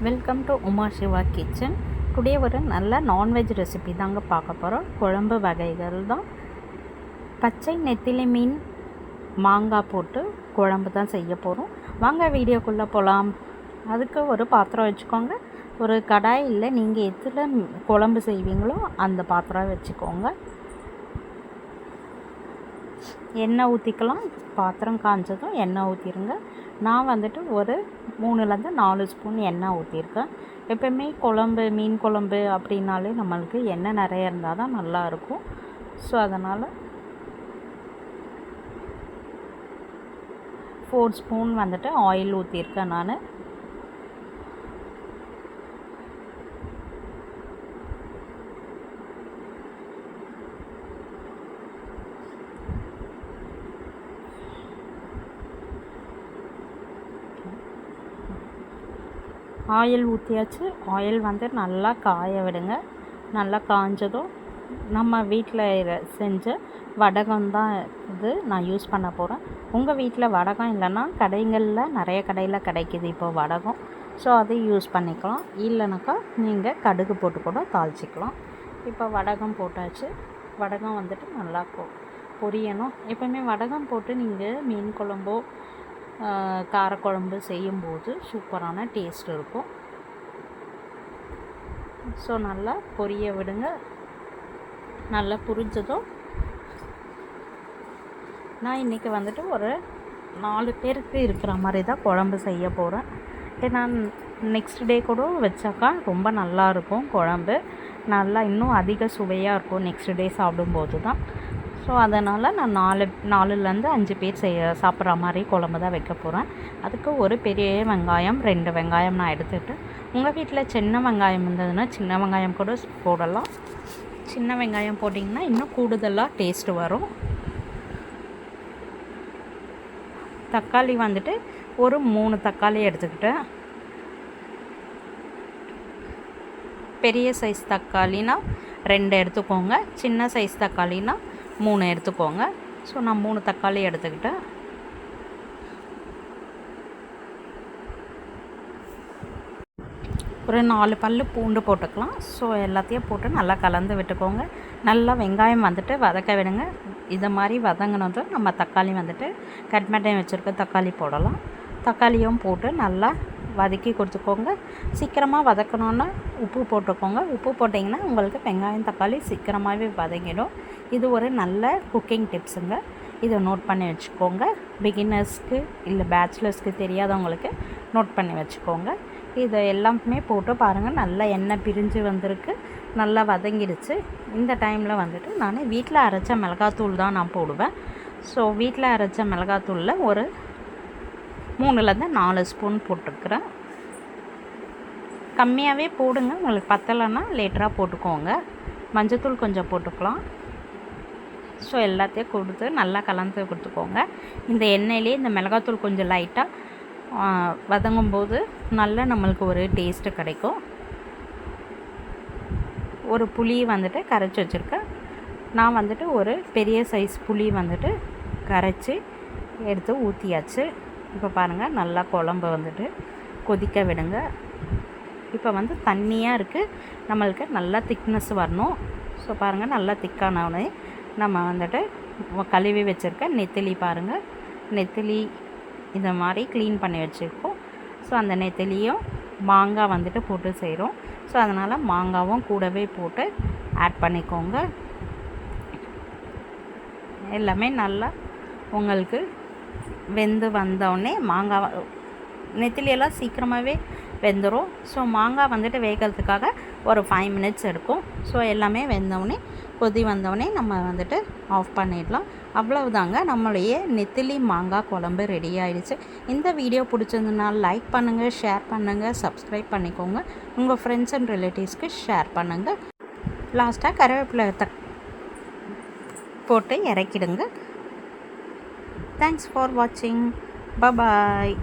Welcome to Uma Siva kitchen. Today ஒரு நல்ல non veg recipe தாங்க பார்க்க போகிறோம். குழம்பு வகைகள் தான். பச்சை நெத்திலி மீன் மாங்காய் போட்டு குழம்பு தான் செய்ய போகிறோம். வாங்க வீடியோக்குள்ளே போகலாம். அதுக்கு ஒரு பாத்திரம் வச்சுக்கோங்க. ஒரு கடாய் இல்லை, நீங்கள் எதில் குழம்பு செய்வீங்களோ அந்த பாத்திரம் வச்சுக்கோங்க. எண்ணெய் ஊற்றிக்கலாம். பாத்திரம் காஞ்சதும் எண்ணெய் ஊற்றிடுங்க. நான் வந்துட்டு ஒரு 3-4 ஸ்பூன் எண்ணெய் ஊற்றிருக்கேன். எப்போயுமே குழம்பு, மீன் குழம்பு அப்படின்னாலே நம்மளுக்கு எண்ணெய் நிறைய இருந்தால் தான் நல்லாயிருக்கும். ஸோ அதனால் 4 ஸ்பூன் வந்துட்டு ஆயில் ஊற்றிருக்கேன் நான். ஆயில் ஊற்றியாச்சு. ஆயில் வந்து நல்லா காய விடுங்க. நல்லா காஞ்சதும் நம்ம வீட்டில் செஞ்ச வடகம் தான் இது நான் யூஸ் பண்ண போகிறேன். உங்கள் வீட்டில் வடகம் இல்லைன்னா கடைகளில் நிறைய கடையில் கிடைக்கிது இப்போ வடகம். ஸோ அதை யூஸ் பண்ணிக்கலாம். இல்லைனாக்கா நீங்கள் கடுகு போட்டு கூட தாளிச்சிக்கலாம். இப்போ வடகம் போட்டாச்சு. வடகம் வந்துட்டு நல்லா பொரியணும். எப்போவுமே வடகம் போட்டு நீங்கள் மீன் குழம்போ காரக்குழம்பு செய்யும்போது சூப்பரான டேஸ்ட் இருக்கும். ஸோ நல்லா பொரிய விடுங்க. நல்லா புரிஞ்சதும் நான் இன்றைக்கி வந்துட்டு ஒரு 4 பேருக்கு இருக்கிற மாதிரி தான் குழம்பு செய்ய போகிறேன். ஏன்னா நெக்ஸ்ட் டே கூட வச்சாக்கா ரொம்ப நல்லாயிருக்கும். குழம்பு நல்லா இன்னும் அதிக சுவையாக இருக்கும் நெக்ஸ்ட் டே சாப்பிடும்போது தான். ஸோ அதனால் நான் 4லேருந்து 5 பேர் சாப்பிட்ற மாதிரி குழம்பு தான் வைக்க போகிறேன். அதுக்கு ஒரு பெரிய வெங்காயம், 2 வெங்காயம் நான் எடுத்துகிட்டு, உங்கள் வீட்டில் சின்ன வெங்காயம் இருந்ததுன்னா சின்ன வெங்காயம் கூட போடலாம். சின்ன வெங்காயம் போட்டிங்கன்னா இன்னும் கூடுதலாக டேஸ்ட்டு வரும். தக்காளி வந்துட்டு ஒரு 3 தக்காளி எடுத்துக்கிட்டேன். பெரிய சைஸ் தக்காளினா 2 எடுத்துக்கோங்க. சின்ன சைஸ் தக்காளினா 3 எடுத்துக்கோங்க. ஸோ நான் 3 தக்காளி எடுத்துக்கிட்டேன். ஒரு 4 பல் பூண்டு போட்டுக்கலாம். ஸோ எல்லாத்தையும் போட்டு நல்லா கலந்து விட்டுக்கோங்க. நல்லா வெங்காயம் வந்துட்டு வதக்க விடுங்க. இதை மாதிரி வதங்கினதும் நம்ம தக்காளி வந்துட்டு கட் பண்ணி வச்சுருக்க தக்காளி போடலாம். தக்காளியும் போட்டு நல்லா வதக்கி கொடுத்துக்கோங்க. சீக்கிரமாக வதக்கணுன்னா உப்பு போட்டுக்கோங்க. உப்பு போட்டிங்கன்னா உங்களுக்கு வெங்காயம் தக்காளி சீக்கிரமாகவே வதங்கிடும். இது ஒரு நல்ல குக்கிங் டிப்ஸுங்க. இதை நோட் பண்ணி வச்சுக்கோங்க. பிகினர்ஸ்க்கு இல்லை பேச்சுலர்ஸ்க்கு தெரியாதவங்களுக்கு நோட் பண்ணி வச்சுக்கோங்க. இதை எல்லாமே போட்டு பாருங்கள். நல்லா எண்ணெய் பிரிஞ்சு வந்திருக்கு. நல்லா வதங்கிடுச்சு. இந்த டைமில் வந்துட்டு நான் வீட்டில் அரைச்ச மிளகாத்தூள் தான் நான் போடுவேன். ஸோ வீட்டில் அரைச்ச மிளகாத்தூளில் ஒரு 3-4 ஸ்பூன் போட்டுருக்குறேன். கம்மியாகவே போடுங்க. உங்களுக்கு பத்தலைன்னா லேட்டராக போட்டுக்கோங்க. மஞ்சத்தூள் கொஞ்சம் போட்டுக்கலாம். ஸோ எல்லாத்தையும் கொடுத்து நல்லா கலந்து கொடுத்துக்கோங்க. இந்த எண்ணெயிலே இந்த மிளகாத்தூள் கொஞ்சம் லைட்டாக வதங்கும்போது நல்லா நம்மளுக்கு ஒரு டேஸ்ட்டு கிடைக்கும். ஒரு புளி வந்துட்டு கரைச்சி வச்சுருக்கேன். நான் வந்துட்டு ஒரு பெரிய சைஸ் புளி வந்துட்டு கரைச்சி எடுத்து ஊற்றியாச்சு. இப்போ பாருங்கள், நல்லா குழம்பு வந்துட்டு கொதிக்க விடுங்க. இப்போ வந்து தண்ணியாக இருக்குது. நம்மளுக்கு நல்லா திக்னஸ் வரணும். ஸோ பாருங்கள், நல்லா திக்கானவனே நம்ம வந்துட்டு கழுவி வச்சுருக்க நெத்திலி பாருங்கள். நெத்திலி இந்த மாதிரி க்ளீன் பண்ணி வச்சுருக்கோம். ஸோ அந்த நெத்திலியும் மாங்காய் வந்துட்டு போட்டு செய்கிறோம். ஸோ அதனால் மாங்காவும் கூடவே போட்டு ஆட் பண்ணிக்கோங்க. எல்லாமே நல்லா உங்களுக்கு வெந்து வந்தோடனே மாங்காய் நெத்திலியெல்லாம் சீக்கிரமாகவே வெந்துடும். ஸோ மாங்காய் வந்துட்டு வேகிறதுக்காக ஒரு 5 மினிட்ஸ் எடுக்கும். ஸோ எல்லாமே வெந்தவுடனே கொதி வந்தவுடனே நம்ம வந்துட்டு ஆஃப் பண்ணிடலாம். அவ்வளவுதாங்க, நம்மளுடைய நெத்திலி மாங்காய் குழம்பு ரெடி ஆகிடுச்சு. இந்த வீடியோ பிடிச்சிருந்ததுனால லைக் பண்ணுங்கள், ஷேர் பண்ணுங்கள், சப்ஸ்கிரைப் பண்ணிக்கோங்க. உங்கள் ஃப்ரெண்ட்ஸ் அண்ட் ரிலேட்டிவ்ஸ்க்கு ஷேர் பண்ணுங்கள். லாஸ்ட்டாக கருவேப்பிலை போட்டு இறக்கிடுங்க. Thanks for watching. Bye bye.